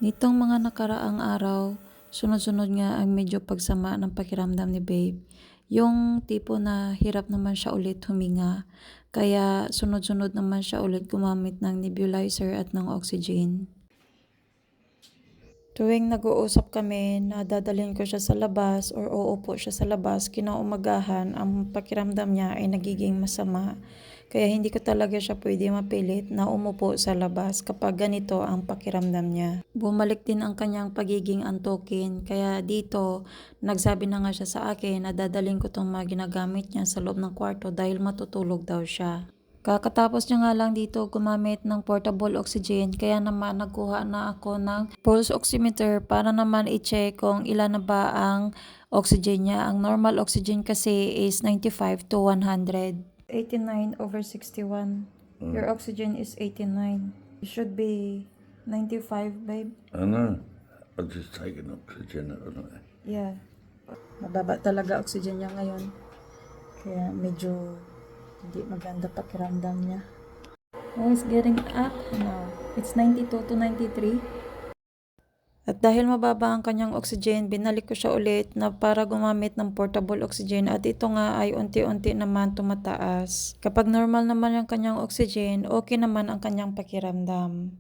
Nitong mga nakaraang araw, sunod-sunod nga ang medyo pagsama ng pakiramdam ni babe. Yung tipo na hirap naman siya ulit huminga, kaya sunod-sunod naman siya ulit gumamit ng nebulizer at ng oxygen. Tuwing nag-uusap kami na dadalhin ko siya sa labas or uupo siya sa labas, kinaumagahan, ang pakiramdam niya ay nagiging masama. Kaya hindi ko talaga siya pwede mapilit na umupo sa labas kapag ganito ang pakiramdam niya. Bumalik din ang kanyang pagiging antukin, kaya dito nagsabi na nga siya sa akin na dadalhin ko itong mga ginagamit niya sa loob ng kwarto dahil matutulog daw siya. Kakatapos niya nga lang dito gumamit ng portable oxygen, kaya naman nagkuha na ako ng pulse oximeter para naman i-check kung ilan na ba ang oxygen niya. Ang normal oxygen kasi is 95 to 100. 89/61. Your oxygen is 89. It should be 95, babe. I know. I've just taken oxygen, haven't I? Yeah. Mababa talaga oxygen niya ngayon. Kaya medyo hindi maganda pakiramdam niya. Oh, it's getting up now. It's 92 to 93. At dahil mababa ang kanyang oxygen, binalik ko siya ulit na para gumamit ng portable oxygen at ito nga ay unti-unti naman tumataas. Kapag normal naman ang kanyang oxygen, okay naman ang kanyang pakiramdam.